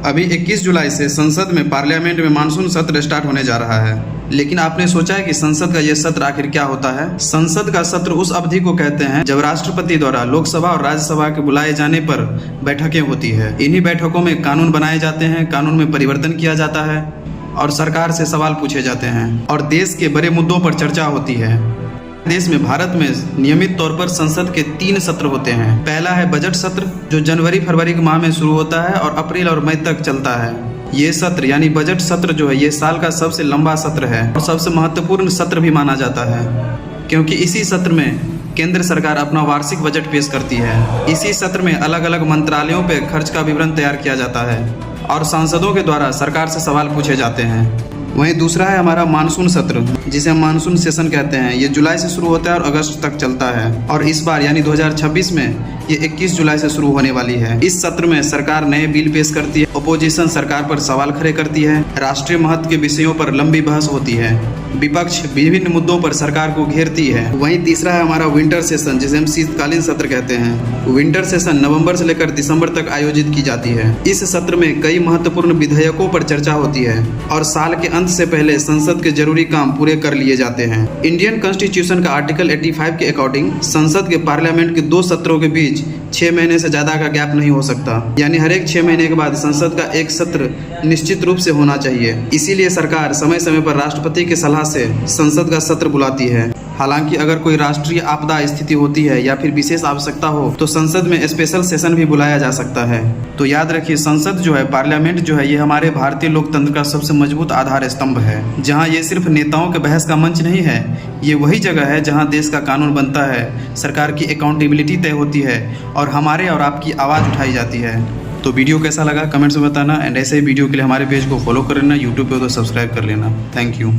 अभी 21 जुलाई से संसद में पार्लियामेंट में मानसून सत्र स्टार्ट होने जा रहा है। लेकिन आपने सोचा है कि संसद का यह सत्र आखिर क्या होता है? संसद का सत्र उस अवधि को कहते हैं जब राष्ट्रपति द्वारा लोकसभा और राज्यसभा के बुलाए जाने पर बैठकें होती है। इन्हीं बैठकों में कानून बनाए जाते हैं, कानून में परिवर्तन किया जाता है और सरकार से सवाल पूछे जाते हैं और देश के बड़े मुद्दों पर चर्चा होती है। देश में भारत में नियमित तौर पर संसद के 3 सत्र होते हैं। पहला है बजट सत्र, जो जनवरी फरवरी के माह में शुरू होता है और अप्रैल और मई तक चलता है। ये सत्र यानी बजट सत्र जो है ये साल का सबसे लंबा सत्र है और सबसे महत्वपूर्ण सत्र भी माना जाता है, क्योंकि इसी सत्र में केंद्र सरकार अपना वार्षिक बजट पेश करती है। इसी सत्र में अलग अलग मंत्रालयों पर खर्च का विवरण तैयार किया जाता है और सांसदों के द्वारा सरकार से सवाल पूछे जाते हैं। वहीं दूसरा है हमारा मानसून सत्र, जिसे हम मानसून सेशन कहते हैं। ये जुलाई से शुरू होता है और अगस्त तक चलता है और इस बार यानी 2026 में ये 21 जुलाई से शुरू होने वाली है। इस सत्र में सरकार नए बिल पेश करती है, अपोजिशन सरकार पर सवाल खड़े करती है, राष्ट्रीय महत्व के विषयों पर लंबी बहस होती है, विपक्ष विभिन्न मुद्दों पर सरकार को घेरती है। वहीं तीसरा है हमारा विंटर सेशन, जिसे हम शीतकालीन सत्र कहते हैं। विंटर सेशन नवंबर से लेकर दिसंबर तक आयोजित की जाती है। इस सत्र में कई महत्वपूर्ण विधेयकों पर चर्चा होती है और साल के अंत से पहले संसद के जरूरी काम पूरे कर लिए जाते हैं। इंडियन कॉन्स्टिट्यूशन का आर्टिकल 85 के अकॉर्डिंग संसद के पार्लियामेंट के 2 सत्रों के बीच 6 महीने से ज्यादा का गैप नहीं हो सकता, यानी हर एक 6 महीने के बाद संसद का एक सत्र निश्चित रूप से होना चाहिए। इसीलिए सरकार समय समय पर राष्ट्रपति की सलाह से संसद का सत्र बुलाती है। हालांकि अगर कोई राष्ट्रीय आपदा स्थिति होती है या फिर विशेष आवश्यकता हो तो संसद में स्पेशल सेशन भी बुलाया जा सकता है। तो याद रखिए, संसद जो है, पार्लियामेंट जो है, ये हमारे भारतीय लोकतंत्र का सबसे मजबूत आधार स्तंभ है। जहां ये सिर्फ नेताओं के बहस का मंच नहीं है, ये वही जगह है जहां देश का कानून बनता है, सरकार की अकाउंटेबिलिटी तय होती है और हमारे और आपकी आवाज़ उठाई जाती है। तो वीडियो कैसा लगा कमेंट्स में बताना एंड ऐसे ही वीडियो के लिए हमारे पेज को फॉलो कर लेना, यूट्यूब पे तो सब्सक्राइब कर लेना। Thank you.